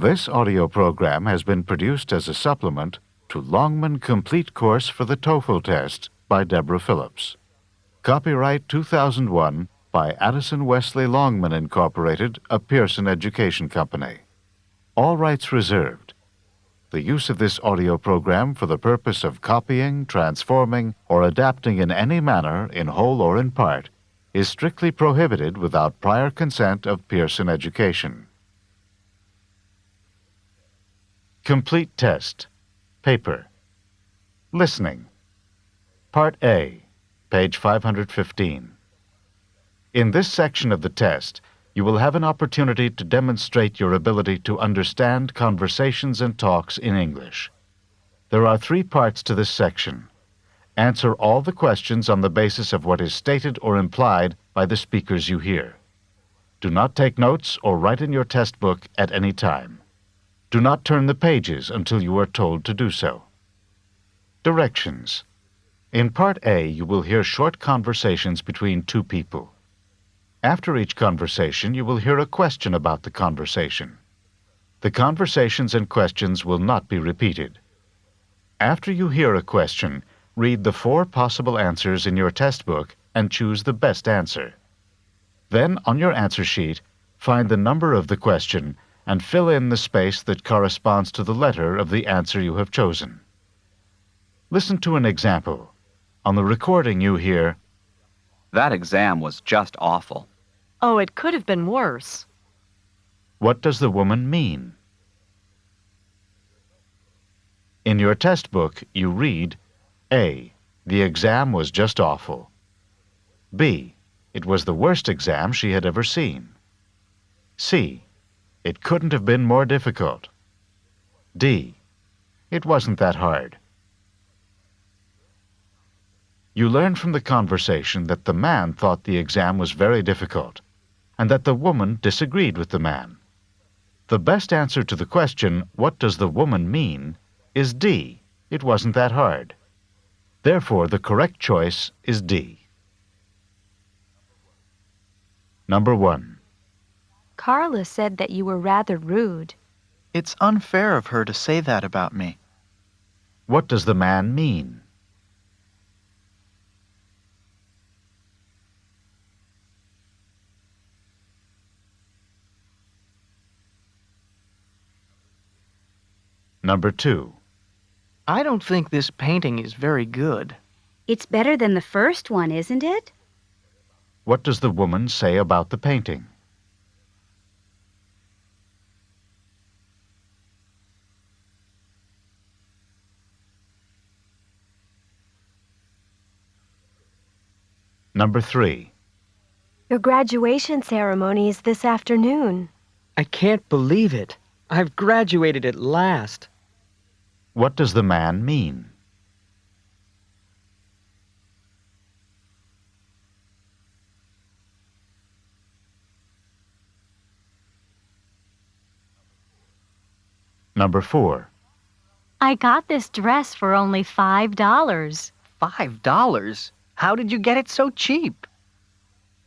This audio program has been produced as a supplement to Longman Complete Course for the TOEFL Test by Deborah Phillips. Copyright 2001 by Addison Wesley Longman Incorporated, a Pearson Education Company. All rights reserved. The use of this audio program for the purpose of copying, transforming, or adapting in any manner, in whole or in part, is strictly prohibited without prior consent of Pearson Education. Complete Test. Paper. Listening. Part A, page 515. In this section of the test, you will have an opportunity to demonstrate your ability to understand conversations and talks in English. There are 3 parts to this section. Answer all the questions on the basis of what is stated or implied by the speakers you hear. Do not take notes or write in your test book at any time. Do not turn the pages until you are told to do so. Directions. In Part A, you will hear short conversations between 2 people. After each conversation, you will hear a question about the conversation. The conversations and questions will not be repeated. After you hear a question, read the 4 possible answers in your test book and choose the best answer. Then, on your answer sheet, find the number of the question and fill in the space that corresponds to the letter of the answer you have chosen. Listen to an example. On the recording you hear, "That exam was just awful." Oh, it could have been worse. "What does the woman mean?" In your test book, you read, A. The exam was just awful. B. It was the worst exam she had ever seen. C. It couldn't have been more difficult. D. It wasn't that hard. You learn from the conversation that the man thought the exam was very difficult, and that the woman disagreed with the man. The best answer to the question, "What does the woman mean?" is D. It wasn't that hard. Therefore, the correct choice is D. Number 1. Carla said that you were rather rude. It's unfair of her to say that about me. What does the man mean? Number 2. I don't think this painting is very good. It's better than the first one, isn't it? What does the woman say about the painting? Number 3. Your graduation ceremony is this afternoon. I can't believe it. I've graduated at last. What does the man mean? Number 4. I got this dress for only $5. $5? How did you get it so cheap?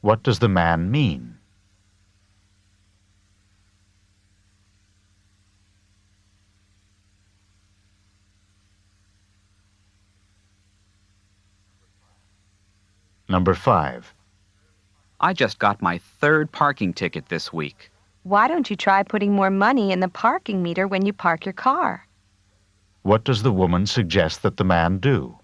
What does the man mean? Number 5. I just got my 3rd parking ticket this week. Why don't you try putting more money in the parking meter when you park your car? What does the woman suggest that the man do?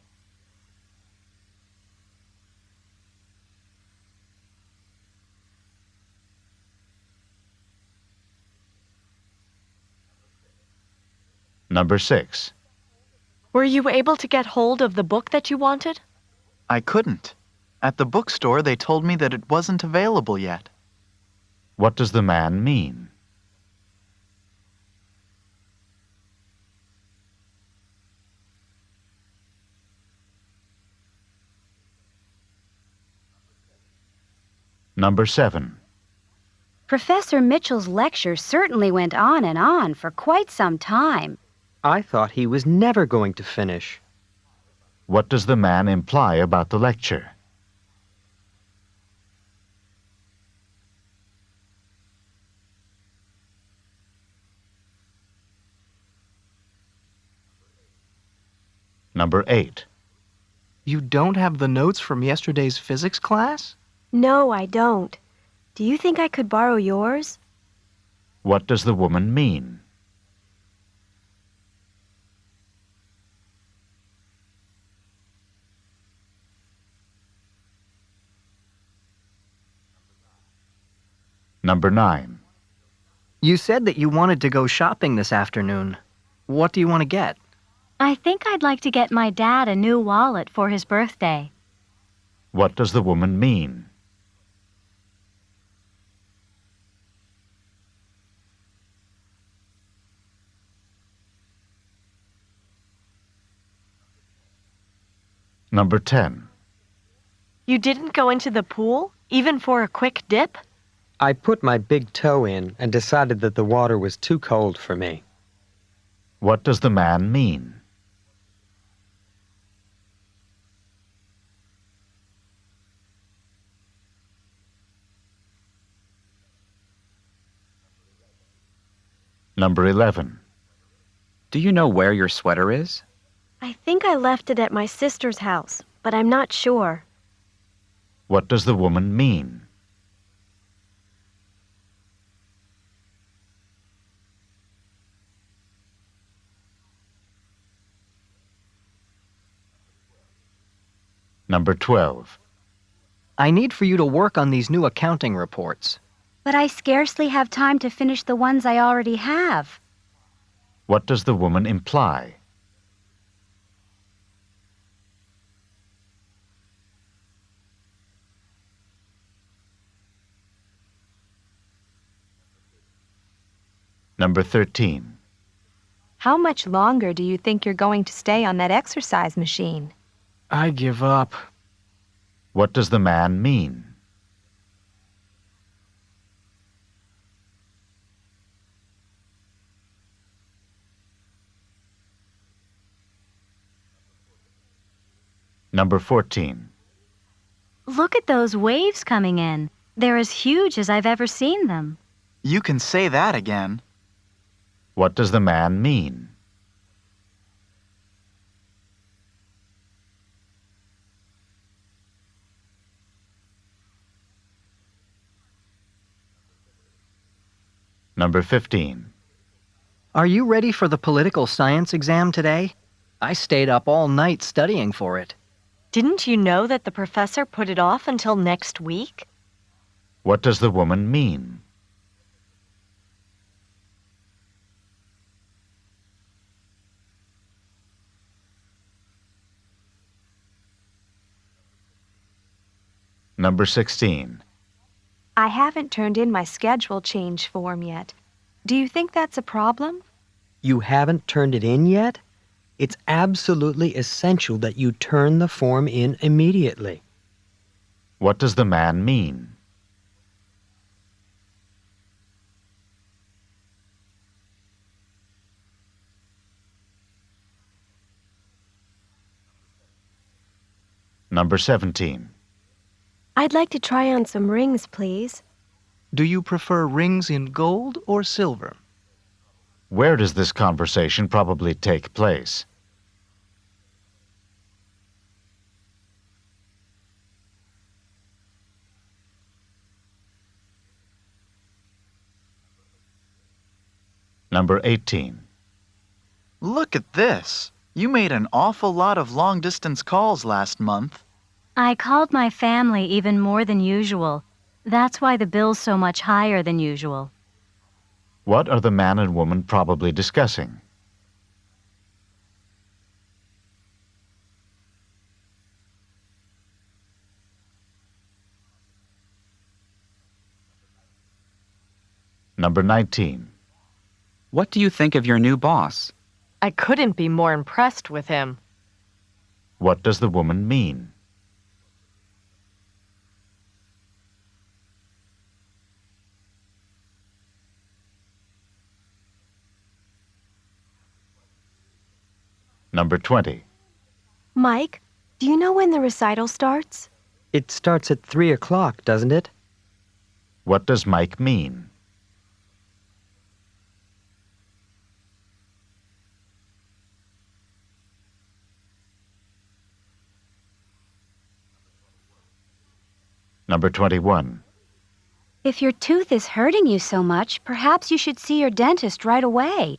Number 6. Were you able to get hold of the book that you wanted? I couldn't. At the bookstore, they told me that it wasn't available yet. What does the man mean? Number 7. Professor Mitchell's lecture certainly went on for quite some time. I thought he was never going to finish. What does the man imply about the lecture? Number 8. You don't have the notes from yesterday's physics class? No, I don't. Do you think I could borrow yours? What does the woman mean? Number 9. You said that you wanted to go shopping this afternoon. What do you want to get? I think I'd like to get my dad a new wallet for his birthday. What does the woman mean? Number 10. You didn't go into the pool, even for a quick dip? I put my big toe in and decided that the water was too cold for me. What does the man mean? Number 11. Do you know where your sweater is? I think I left it at my sister's house, but I'm not sure. What does the woman mean? Number 12. I need for you to work on these new accounting reports. But I scarcely have time to finish the ones I already have. What does the woman imply? Number 13. How much longer do you think you're going to stay on that exercise machine? I give up. What does the man mean? Number 14. Look at those waves coming in. They're as huge as I've ever seen them. You can say that again. What does the man mean? Number 15. Are you ready for the political science exam today? I stayed up all night studying for it. Didn't you know that the professor put it off until next week? What does the woman mean? Number 16. I haven't turned in my schedule change form yet. Do you think that's a problem? You haven't turned it in yet? It's absolutely essential that you turn the form in immediately. What does the man mean? Number 17. I'd like to try on some rings, please. Do you prefer rings in gold or silver? Where does this conversation probably take place? Number 18. Look at this. You made an awful lot of long-distance calls last month. I called my family even more than usual. That's why the bill's so much higher than usual. What are the man and woman probably discussing? Number 19. What do you think of your new boss? I couldn't be more impressed with him. What does the woman mean? Number 20. Mike, do you know when the recital starts? It starts at 3 o'clock, doesn't it? What does Mike mean? Number 21. If your tooth is hurting you so much, perhaps you should see your dentist right away.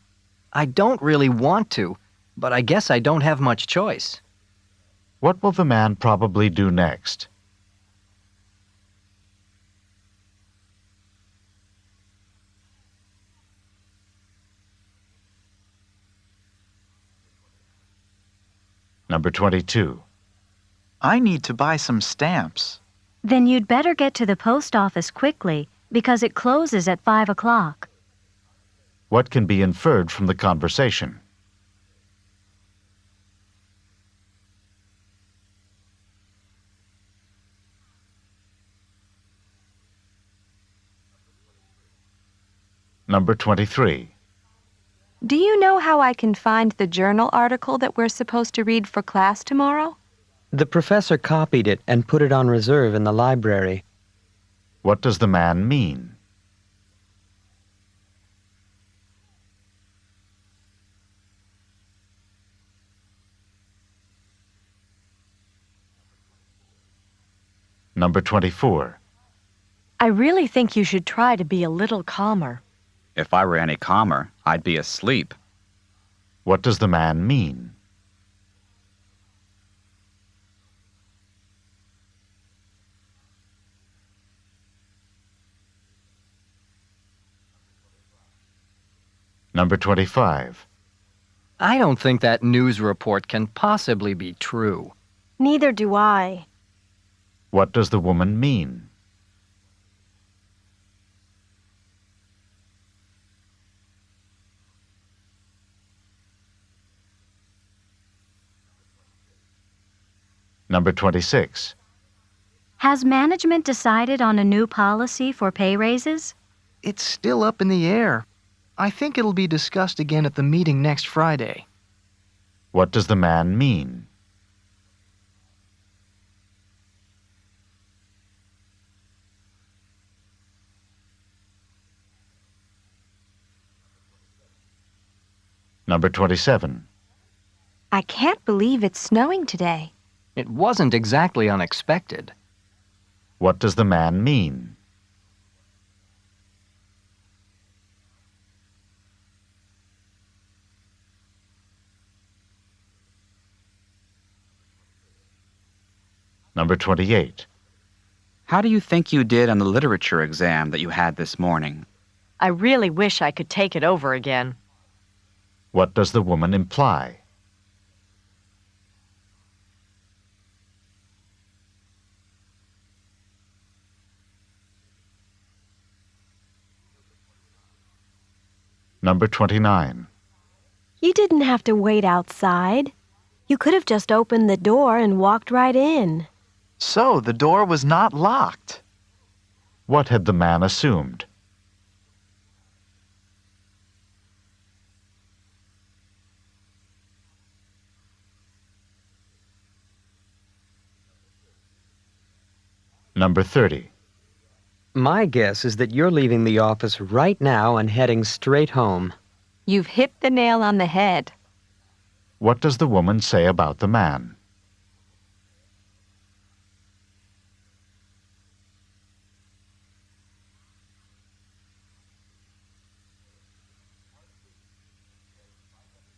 I don't really want to, but I guess I don't have much choice. What will the man probably do next? Number 22. I need to buy some stamps. Then you'd better get to the post office quickly because it closes at 5 o'clock. What can be inferred from the conversation? Number 23. Do you know how I can find the journal article that we're supposed to read for class tomorrow? The professor copied it and put it on reserve in the library. What does the man mean? Number 24. I really think you should try to be a little calmer. If I were any calmer, I'd be asleep. What does the man mean? Number 25. I don't think that news report can possibly be true. Neither do I. What does the woman mean? Number 26. Has management decided on a new policy for pay raises? It's still up in the air. I think it'll be discussed again at the meeting next Friday. What does the man mean? Number 27. I can't believe it's snowing today. It wasn't exactly unexpected. What does the man mean? Number 28. How do you think you did on the literature exam that you had this morning? I really wish I could take it over again. What does the woman imply? Number 29. You didn't have to wait outside. You could have just opened the door and walked right in. So the door was not locked. What had the man assumed? Number 30. My guess is that you're leaving the office right now and heading straight home. You've hit the nail on the head. What does the woman say about the man?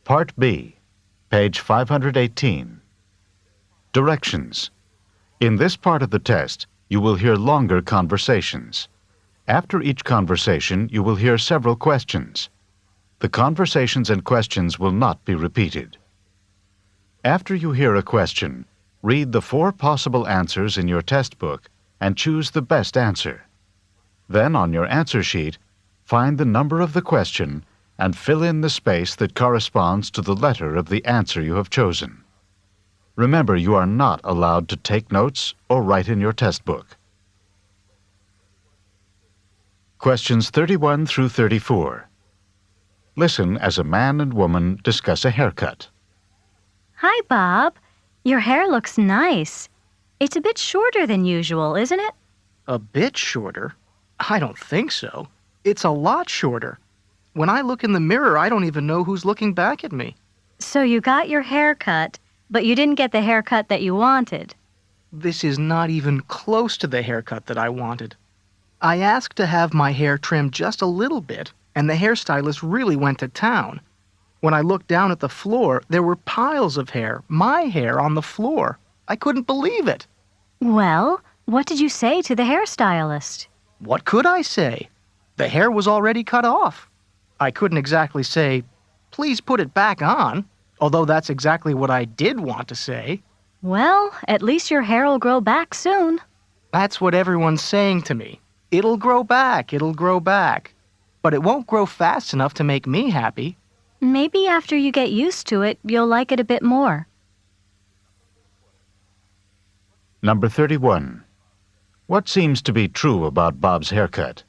Part B, page 518. Directions. In this part of the test, you will hear longer conversations. After each conversation, you will hear several questions. The conversations and questions will not be repeated. After you hear a question, read the 4 possible answers in your test book and choose the best answer. Then, on your answer sheet, find the number of the question and fill in the space that corresponds to the letter of the answer you have chosen. Remember, you are not allowed to take notes or write in your test book. Questions 31 through 34. Listen as a man and woman discuss a haircut. Hi, Bob. Your hair looks nice. It's a bit shorter than usual, isn't it? A bit shorter? I don't think so. It's a lot shorter. When I look in the mirror, I don't even know who's looking back at me. So you got your hair cut, but you didn't get the haircut that you wanted. This is not even close to the haircut that I wanted. I asked to have my hair trimmed just a little bit, and the hairstylist really went to town. When I looked down at the floor, there were piles of hair, my hair, on the floor. I couldn't believe it. Well, what did you say to the hairstylist? What could I say? The hair was already cut off. I couldn't exactly say, "Please put it back on," although that's exactly what I did want to say. Well, at least your hair will grow back soon. That's what everyone's saying to me. It'll grow back, it'll grow back. But it won't grow fast enough to make me happy. Maybe after you get used to it, you'll like it a bit more. Number 31. What seems to be true about Bob's haircut?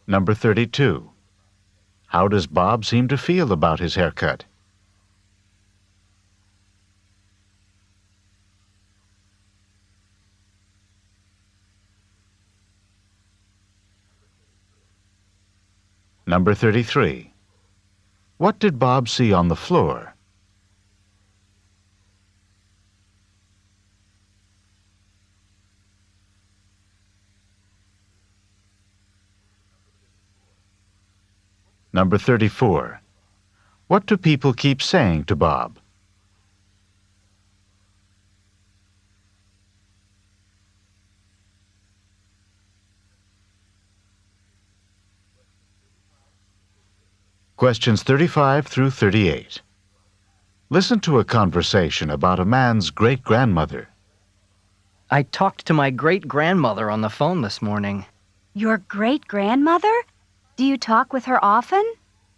Number 32. How does Bob seem to feel about his haircut? Number 33. What did Bob see on the floor? Number 34. What do people keep saying to Bob? Questions 35 through 38. Listen to a conversation about a man's great-grandmother. I talked to my great-grandmother on the phone this morning. Your great-grandmother? Do you talk with her often?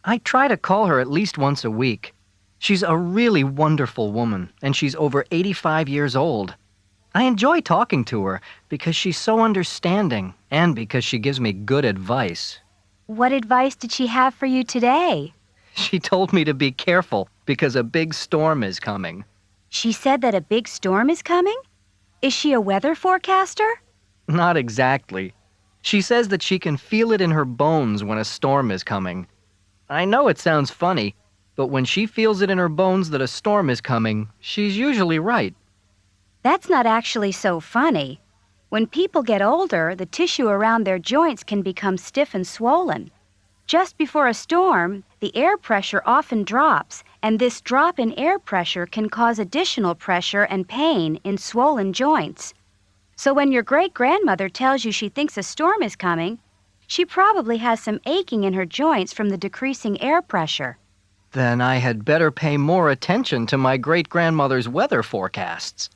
I try to call her at least once a week. She's a really wonderful woman, and she's over 85 years old. I enjoy talking to her because she's so understanding and because she gives me good advice. What advice did she have for you today? She told me to be careful because a big storm is coming. She said that a big storm is coming? Is she a weather forecaster? Not exactly. She says that she can feel it in her bones when a storm is coming. I know it sounds funny, but when she feels it in her bones that a storm is coming, she's usually right. That's not actually so funny. When people get older, the tissue around their joints can become stiff and swollen. Just before a storm, the air pressure often drops, and this drop in air pressure can cause additional pressure and pain in swollen joints. So when your great-grandmother tells you she thinks a storm is coming, she probably has some aching in her joints from the decreasing air pressure. Then I had better pay more attention to my great-grandmother's weather forecasts.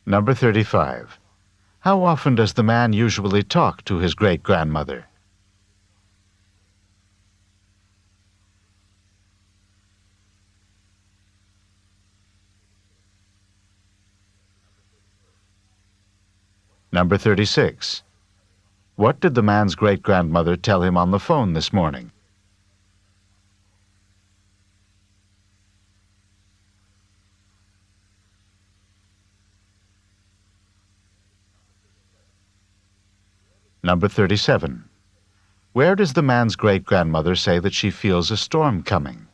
Number 35. How often does the man usually talk to his great-grandmother? Number 36. What did the man's great-grandmother tell him on the phone this morning? Number 37. Where does the man's great-grandmother say that she feels a storm coming?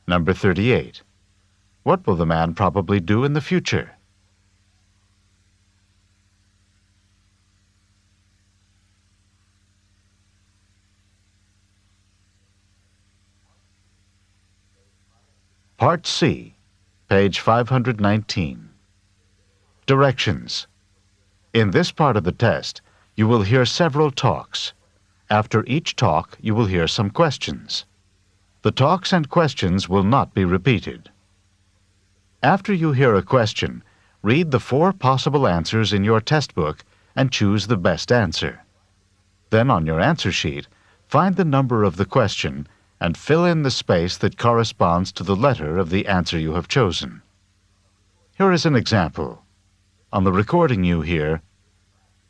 Number 38. What will the man probably do in the future? Part C, page 519. Directions. In this part of the test, you will hear several talks. After each talk, you will hear some questions. The talks and questions will not be repeated. After you hear a question, read the 4 possible answers in your test book and choose the best answer. Then on your answer sheet, find the number of the question and fill in the space that corresponds to the letter of the answer you have chosen. Here is an example. On the recording you hear,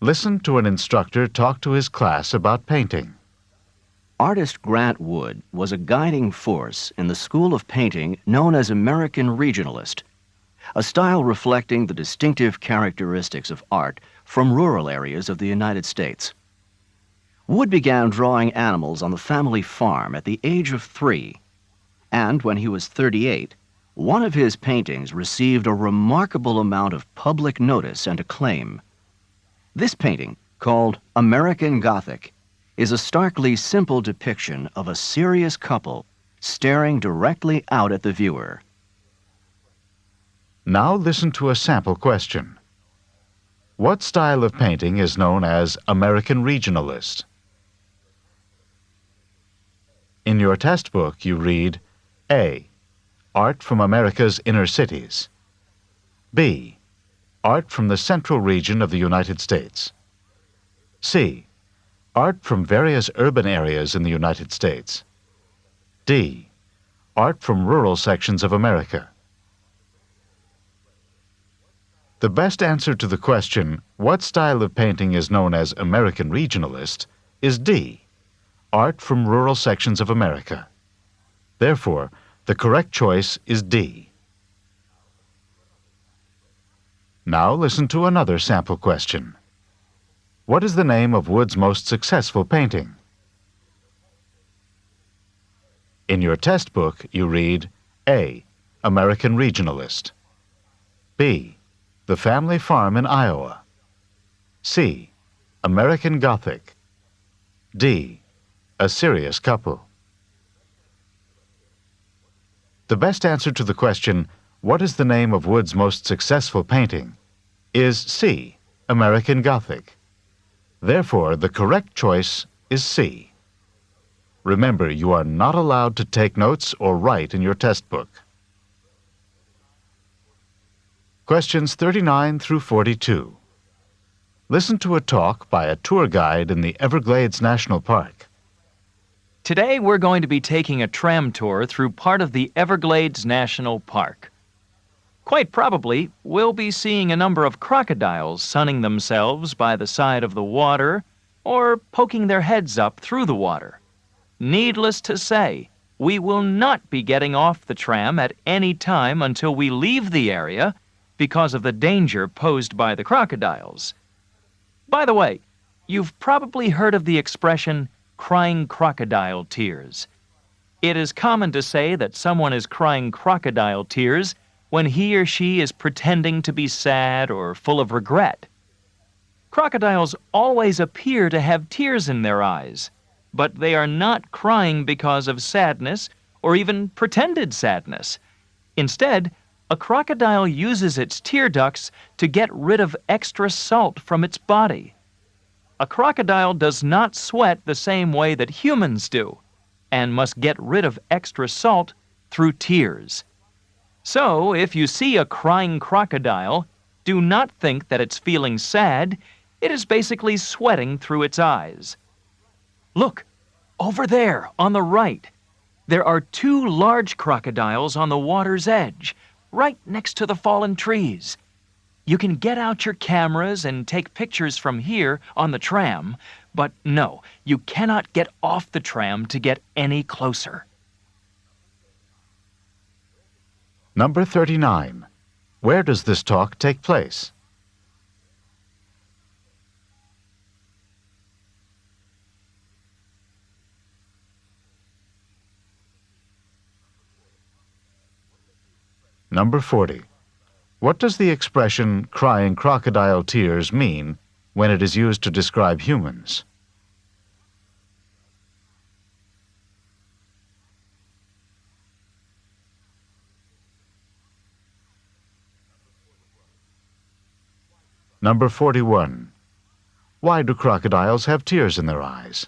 listen to an instructor talk to his class about painting. Artist Grant Wood was a guiding force in the school of painting known as American Regionalist, a style reflecting the distinctive characteristics of art from rural areas of the United States. Wood began drawing animals on the family farm at the age of 3, and when he was 38, one of his paintings received a remarkable amount of public notice and acclaim. This painting, called American Gothic, is a starkly simple depiction of a serious couple staring directly out at the viewer. Now listen to a sample question. What style of painting is known as American Regionalist? In your test book, you read A. Art from America's inner cities. B. Art from the central region of the United States. C. Art from various urban areas in the United States. D. Art from rural sections of America. The best answer to the question, what style of painting is known as American Regionalist, is D. Art from rural sections of America. Therefore, the correct choice is D. Now listen to another sample question. What is the name of Wood's most successful painting? In your test book, you read A. American Regionalist. B. The Family Farm in Iowa. C. American Gothic. D. A Serious Couple. The best answer to the question, what is the name of Wood's most successful painting, is C. American Gothic. Therefore, the correct choice is C. Remember, you are not allowed to take notes or write in your test book. Questions 39 through 42. Listen to a talk by a tour guide in the Everglades National Park. Today we're going to be taking a tram tour through part of the Everglades National Park. Quite probably, we'll be seeing a number of crocodiles sunning themselves by the side of the water or poking their heads up through the water. Needless to say, we will not be getting off the tram at any time until we leave the area because of the danger posed by the crocodiles. By the way, you've probably heard of the expression, crying crocodile tears. It is common to say that someone is crying crocodile tears when he or she is pretending to be sad or full of regret. Crocodiles always appear to have tears in their eyes, but they are not crying because of sadness or even pretended sadness. Instead, a crocodile uses its tear ducts to get rid of extra salt from its body. A crocodile does not sweat the same way that humans do, and must get rid of extra salt through tears. So, if you see a crying crocodile, do not think that it's feeling sad. It is basically sweating through its eyes. Look, over there on the right. There are 2 large crocodiles on the water's edge, right next to the fallen trees. You can get out your cameras and take pictures from here on the tram, but no, you cannot get off the tram to get any closer. Number 39. Where does this talk take place? Number 40. What does the expression crying crocodile tears mean when it is used to describe humans? Number 41. Why do crocodiles have tears in their eyes?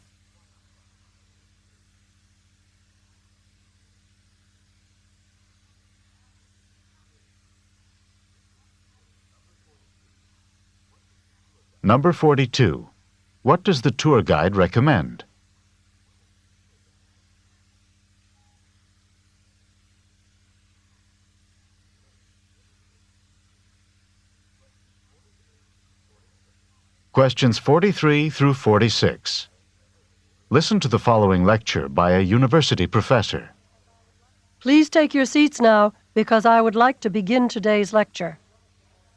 Number 42. What does the tour guide recommend? Questions 43 through 46. Listen to the following lecture by a university professor. Please take your seats now, because I would like to begin today's lecture.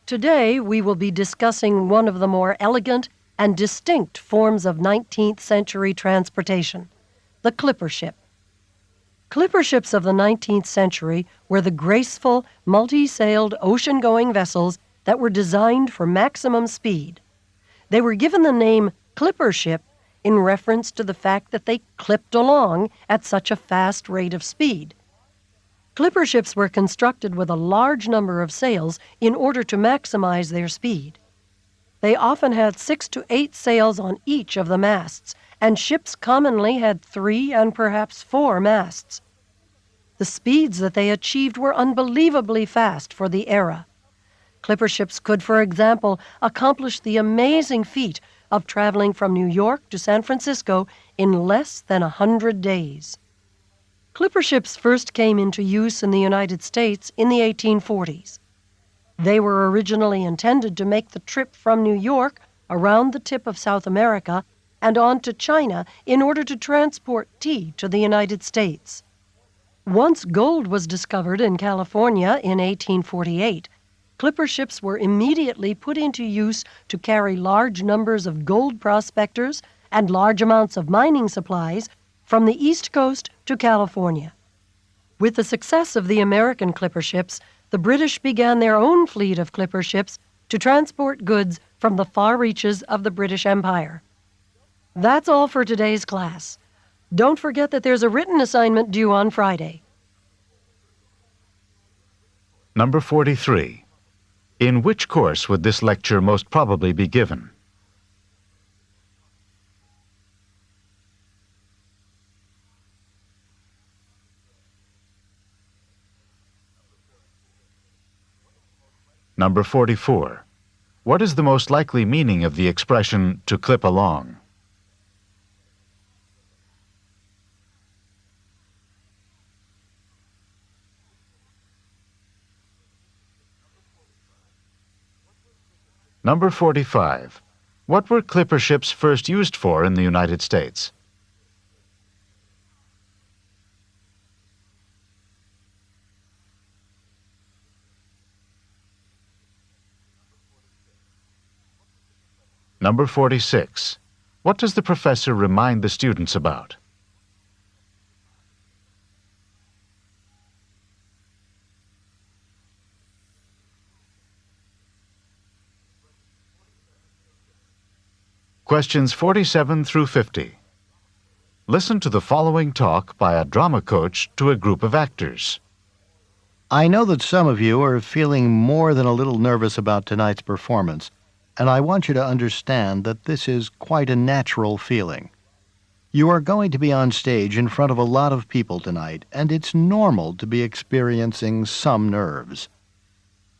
Today, we will be discussing one of the more elegant and distinct forms of 19th century transportation, the clipper ship. Clipper ships of the 19th century were the graceful, multi-sailed, ocean-going vessels that were designed for maximum speed. They were given the name clipper ship in reference to the fact that they clipped along at such a fast rate of speed. Clipper ships were constructed with a large number of sails in order to maximize their speed. They often had 6 to 8 sails on each of the masts, and ships commonly had 3 and perhaps 4 masts. The speeds that they achieved were unbelievably fast for the era. Clipper ships could, for example, accomplish the amazing feat of traveling from New York to San Francisco in less than 100 days. Clipper ships first came into use in the United States in the 1840s. They were originally intended to make the trip from New York around the tip of South America and on to China in order to transport tea to the United States. Once gold was discovered in California in 1848, clipper ships were immediately put into use to carry large numbers of gold prospectors and large amounts of mining supplies from the East Coast to California. With the success of the American clipper ships, the British began their own fleet of clipper ships to transport goods from the far reaches of the British Empire. That's all for today's class. Don't forget that there's a written assignment due on Friday. Number 43. In which course would this lecture most probably be given? Number 44. What is the most likely meaning of the expression to clip along? Number 45. What were clipper ships first used for in the United States? Number 46. What does the professor remind the students about? Questions 47 through 50. Listen to the following talk by a drama coach to a group of actors. I know that some of you are feeling more than a little nervous about tonight's performance, and I want you to understand that this is quite a natural feeling. You are going to be on stage in front of a lot of people tonight, and it's normal to be experiencing some nerves.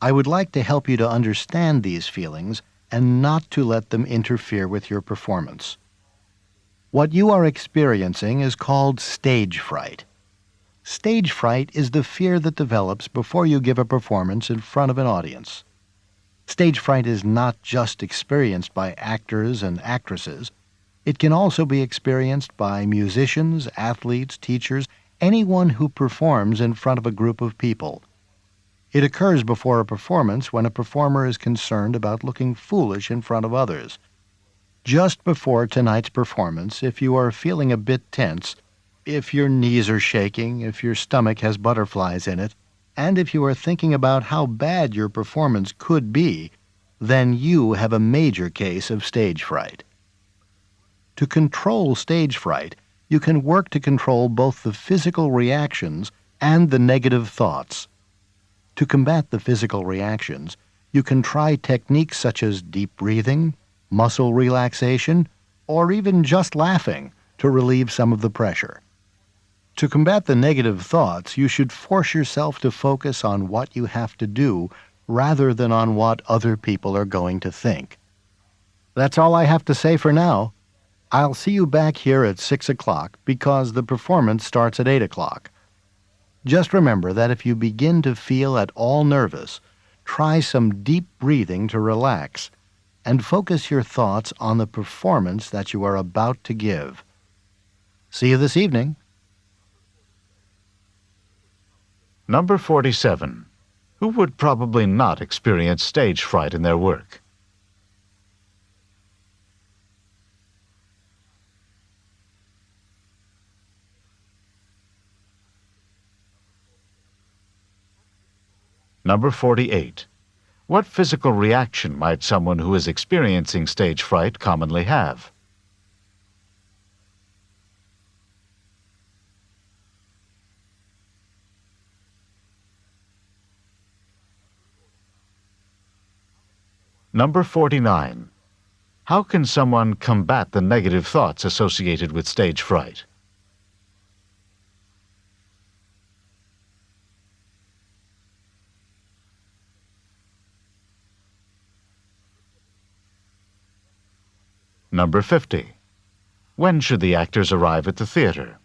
I would like to help you to understand these feelings and not to let them interfere with your performance. What you are experiencing is called stage fright. Stage fright is the fear that develops before you give a performance in front of an audience. Stage fright is not just experienced by actors and actresses. It can also be experienced by musicians, athletes, teachers, anyone who performs in front of a group of people. It occurs before a performance when a performer is concerned about looking foolish in front of others. Just before tonight's performance, if you are feeling a bit tense, if your knees are shaking, if your stomach has butterflies in it, and if you are thinking about how bad your performance could be, then you have a major case of stage fright. To control stage fright, you can work to control both the physical reactions and the negative thoughts. To combat the physical reactions, you can try techniques such as deep breathing, muscle relaxation, or even just laughing to relieve some of the pressure. To combat the negative thoughts, you should force yourself to focus on what you have to do rather than on what other people are going to think. That's all I have to say for now. I'll see you back here at 6 o'clock because the performance starts at 8 o'clock. Just remember that if you begin to feel at all nervous, try some deep breathing to relax and focus your thoughts on the performance that you are about to give. See you this evening. Number 47. Who would probably not experience stage fright in their work? Number 48. What physical reaction might someone who is experiencing stage fright commonly have? Number 49. How can someone combat the negative thoughts associated with stage fright? Number 50. When should the actors arrive at the theater?